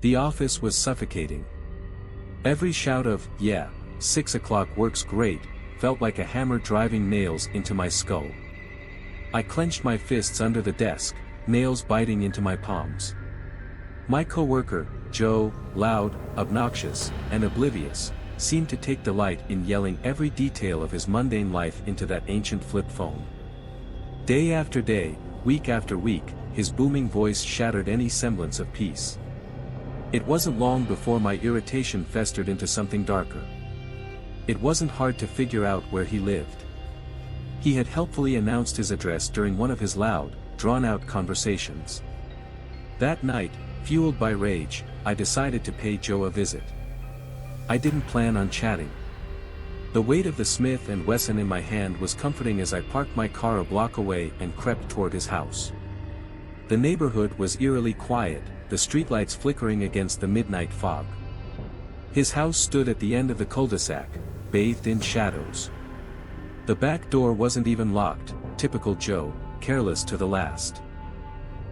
The office was suffocating. Every shout of, "Yeah, 6 o'clock works great," felt like a hammer driving nails into my skull. I clenched my fists under the desk, nails biting into my palms. My coworker, Joe, loud, obnoxious, and oblivious, seemed to take delight in yelling every detail of his mundane life into that ancient flip phone. Day after day, week after week, his booming voice shattered any semblance of peace. It wasn't long before my irritation festered into something darker. It wasn't hard to figure out where he lived. He had helpfully announced his address during one of his loud, drawn-out conversations. That night, fueled by rage, I decided to pay Joe a visit. I didn't plan on chatting. The weight of the Smith & Wesson in my hand was comforting as I parked my car a block away and crept toward his house. The neighborhood was eerily quiet, the streetlights flickering against the midnight fog. His house stood at the end of the cul-de-sac, bathed in shadows. The back door wasn't even locked, typical Joe, careless to the last.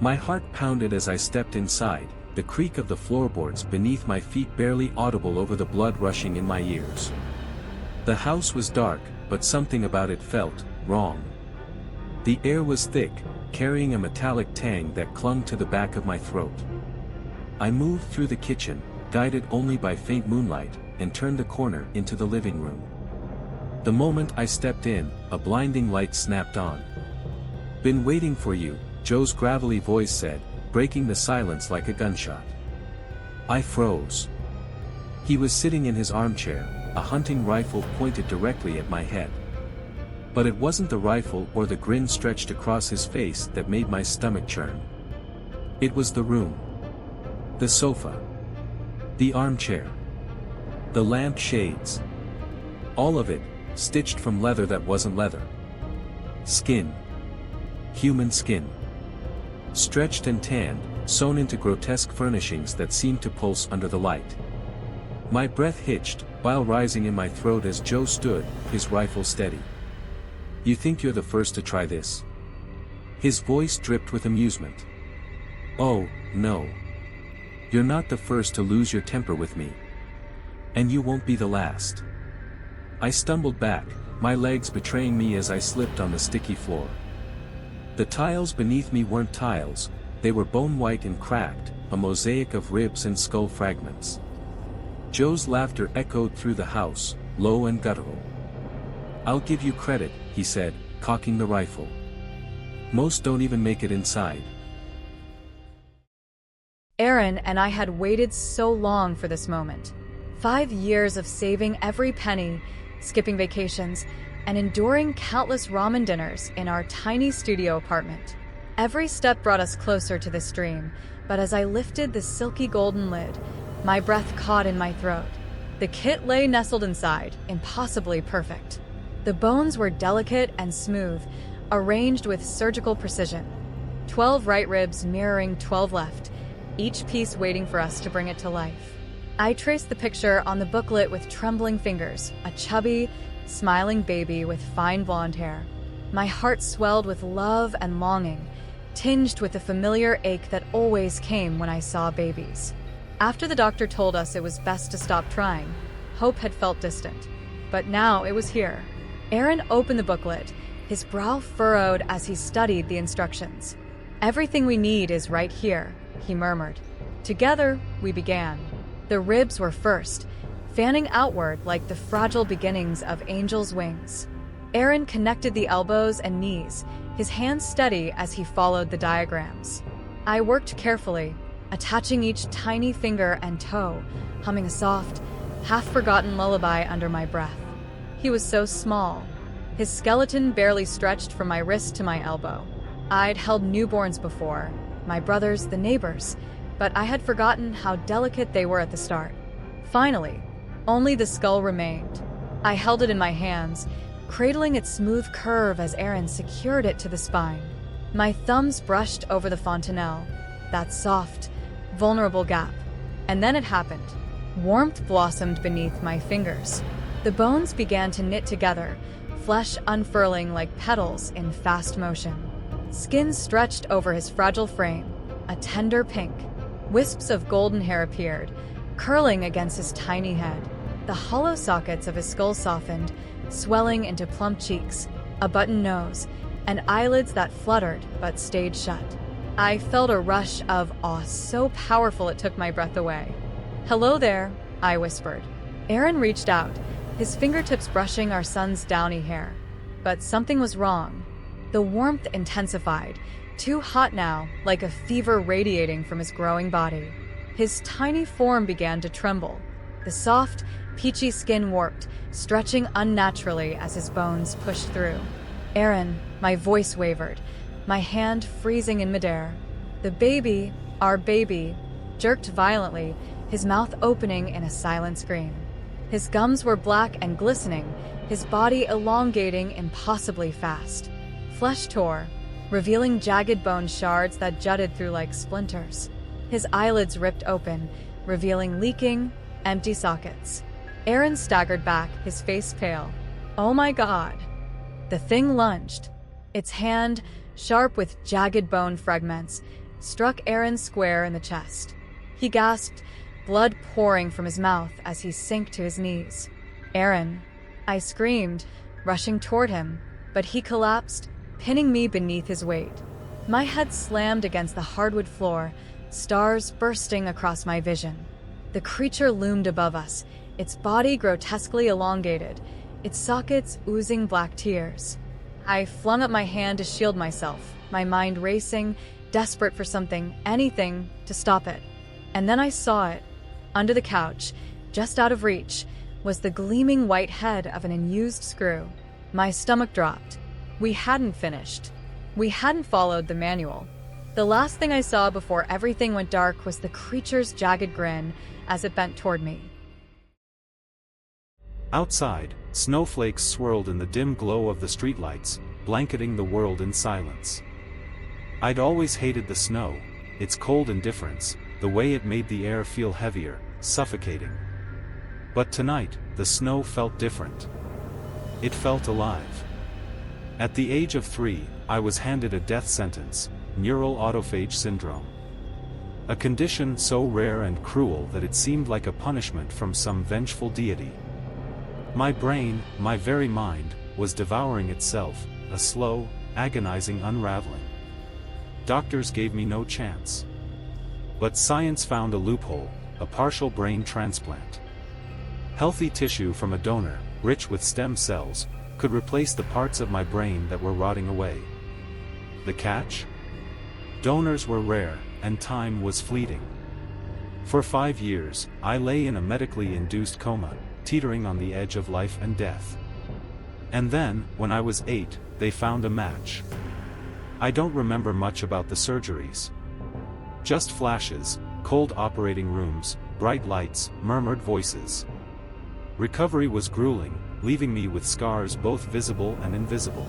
My heart pounded as I stepped inside, the creak of the floorboards beneath my feet barely audible over the blood rushing in my ears. The house was dark, but something about it felt wrong. The air was thick, carrying a metallic tang that clung to the back of my throat. I moved through the kitchen, guided only by faint moonlight, and turned the corner into the living room. The moment I stepped in, a blinding light snapped on. "Been waiting for you," Joe's gravelly voice said, breaking the silence like a gunshot. I froze. He was sitting in his armchair, a hunting rifle pointed directly at my head. But it wasn't the rifle or the grin stretched across his face that made my stomach churn. It was the room. The sofa. The armchair. The lamp shades. All of it, stitched from leather that wasn't leather. Skin. Human skin. Stretched and tanned, sewn into grotesque furnishings that seemed to pulse under the light. My breath hitched, bile rising in my throat as Joe stood, his rifle steady. "You think you're the first to try this?" His voice dripped with amusement. "Oh, no. You're not the first to lose your temper with me. And you won't be the last." I stumbled back, my legs betraying me as I slipped on the sticky floor. The tiles beneath me weren't tiles, they were bone-white and cracked, a mosaic of ribs and skull fragments. Joe's laughter echoed through the house, low and guttural. "I'll give you credit," he said, cocking the rifle. "Most don't even make it inside." Aaron and I had waited so long for this moment. 5 years of saving every penny, skipping vacations, and enduring countless ramen dinners in our tiny studio apartment. Every step brought us closer to this dream, but as I lifted the silky golden lid, my breath caught in my throat. The kit lay nestled inside, impossibly perfect. The bones were delicate and smooth, arranged with surgical precision. 12 right ribs mirroring 12 left, each piece waiting for us to bring it to life. I traced the picture on the booklet with trembling fingers, a chubby, smiling baby with fine blonde hair. My heart swelled with love and longing, tinged with the familiar ache that always came when I saw babies. After the doctor told us it was best to stop trying, hope had felt distant. But now it was here. Aaron opened the booklet, his brow furrowed as he studied the instructions. "Everything we need is right here," he murmured. Together, we began. The ribs were first, fanning outward like the fragile beginnings of angels' wings. Aaron connected the elbows and knees, his hands steady as he followed the diagrams. I worked carefully, attaching each tiny finger and toe, humming a soft, half-forgotten lullaby under my breath. He was so small. His skeleton barely stretched from my wrist to my elbow. I'd held newborns before, my brothers, the neighbors, but I had forgotten how delicate they were at the start. Finally, only the skull remained. I held it in my hands, cradling its smooth curve as Aaron secured it to the spine. My thumbs brushed over the fontanelle, that soft, vulnerable gap. And then it happened. Warmth blossomed beneath my fingers. The bones began to knit together, flesh unfurling like petals in fast motion. Skin stretched over his fragile frame, a tender pink. Wisps of golden hair appeared, curling against his tiny head. The hollow sockets of his skull softened, swelling into plump cheeks, a button nose, and eyelids that fluttered but stayed shut. I felt a rush of awe so powerful it took my breath away. "Hello there," I whispered. Aaron reached out, his fingertips brushing our son's downy hair. But something was wrong. The warmth intensified, too hot now, like a fever radiating from his growing body. His tiny form began to tremble. The soft, peachy skin warped, stretching unnaturally as his bones pushed through. "Aaron," my voice wavered, my hand freezing in midair. The baby, our baby, jerked violently, his mouth opening in a silent scream. His gums were black and glistening, his body elongating impossibly fast. Flesh tore, revealing jagged bone shards that jutted through like splinters. His eyelids ripped open, revealing leaking, empty sockets. Aaron staggered back, his face pale. "Oh my God!" The thing lunged. Its hand, sharp with jagged bone fragments, struck Aaron square in the chest. He gasped, blood pouring from his mouth as he sank to his knees. "Aaron!" I screamed, rushing toward him, but he collapsed, pinning me beneath his weight. My head slammed against the hardwood floor, stars bursting across my vision. The creature loomed above us, its body grotesquely elongated, its sockets oozing black tears. I flung up my hand to shield myself, my mind racing, desperate for something, anything, to stop it. And then I saw it. Under the couch, just out of reach, was the gleaming white head of an unused screw. My stomach dropped. We hadn't finished. We hadn't followed the manual. The last thing I saw before everything went dark was the creature's jagged grin as it bent toward me. Outside, snowflakes swirled in the dim glow of the streetlights, blanketing the world in silence. I'd always hated the snow, its cold indifference, the way it made the air feel heavier, suffocating. But tonight, the snow felt different. It felt alive. At the age of 3, I was handed a death sentence, neural autophage syndrome. A condition so rare and cruel that it seemed like a punishment from some vengeful deity. My brain, my very mind, was devouring itself, a slow, agonizing unraveling. Doctors gave me no chance. But science found a loophole, a partial brain transplant. Healthy tissue from a donor, rich with stem cells, could replace the parts of my brain that were rotting away. The catch? Donors were rare, and time was fleeting. For 5 years, I lay in a medically induced coma, teetering on the edge of life and death. And then, when I was 8, they found a match. I don't remember much about the surgeries. Just flashes, cold operating rooms, bright lights, murmured voices. Recovery was grueling, leaving me with scars both visible and invisible.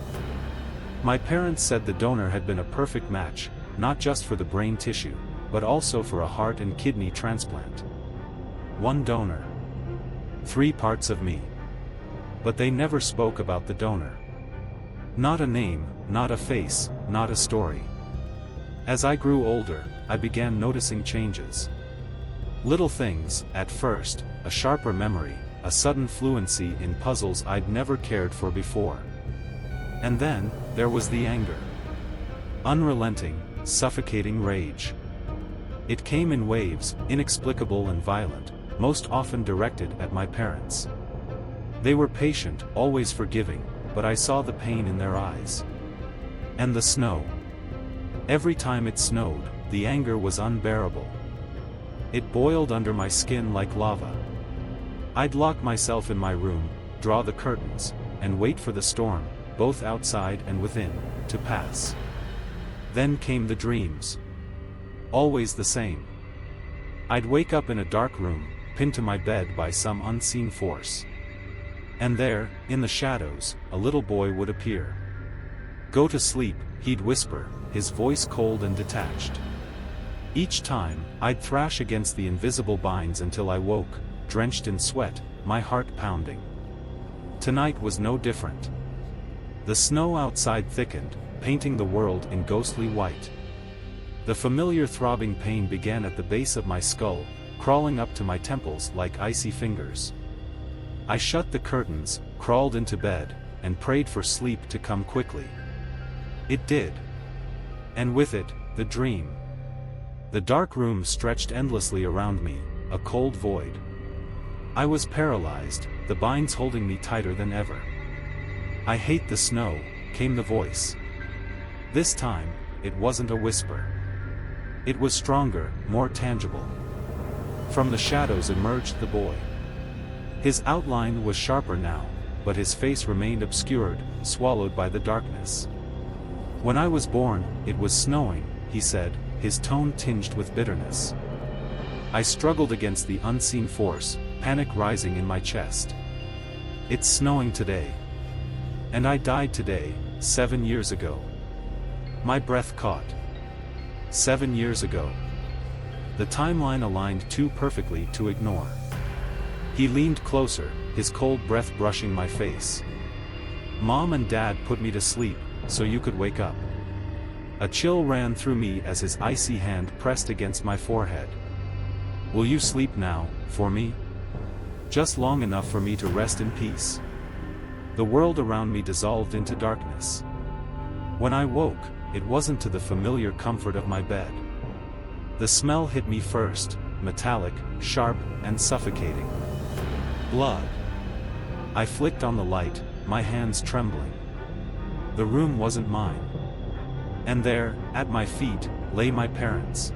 My parents said the donor had been a perfect match, not just for the brain tissue, but also for a heart and kidney transplant. One donor. 3 parts of me. But they never spoke about the donor. Not a name, not a face, not a story. As I grew older, I began noticing changes. Little things, at first, a sharper memory, a sudden fluency in puzzles I'd never cared for before. And then, there was the anger. Unrelenting, suffocating rage. It came in waves, inexplicable and violent, most often directed at my parents. They were patient, always forgiving, but I saw the pain in their eyes. And the snow. Every time it snowed, the anger was unbearable. It boiled under my skin like lava. I'd lock myself in my room, draw the curtains, and wait for the storm, both outside and within, to pass. Then came the dreams. Always the same. I'd wake up in a dark room, pinned to my bed by some unseen force. And there, in the shadows, a little boy would appear. "Go to sleep," he'd whisper, his voice cold and detached. Each time, I'd thrash against the invisible binds until I woke, drenched in sweat, my heart pounding. Tonight was no different. The snow outside thickened, painting the world in ghostly white. The familiar throbbing pain began at the base of my skull, crawling up to my temples like icy fingers. I shut the curtains, crawled into bed, and prayed for sleep to come quickly. It did. And with it, the dream. The dark room stretched endlessly around me, a cold void. I was paralyzed, the binds holding me tighter than ever. "I hate the snow," came the voice. This time, it wasn't a whisper. It was stronger, more tangible. From the shadows emerged the boy. His outline was sharper now, but his face remained obscured, swallowed by the darkness. "When I was born, it was snowing," he said, his tone tinged with bitterness. I struggled against the unseen force, panic rising in my chest. "It's snowing today. And I died today, 7 years ago." My breath caught. 7 years ago. The timeline aligned too perfectly to ignore. He leaned closer, his cold breath brushing my face. "Mom and Dad put me to sleep, so you could wake up." A chill ran through me as his icy hand pressed against my forehead. "Will you sleep now, for me? Just long enough for me to rest in peace." The world around me dissolved into darkness. When I woke, it wasn't to the familiar comfort of my bed. The smell hit me first, metallic, sharp, and suffocating. Blood. I flicked on the light, my hands trembling. The room wasn't mine. And there, at my feet, lay my parents.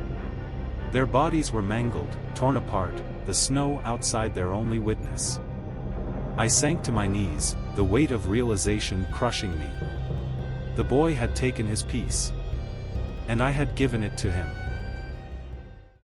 Their bodies were mangled, torn apart, the snow outside their only witness. I sank to my knees, the weight of realization crushing me. The boy had taken his piece. And I had given it to him.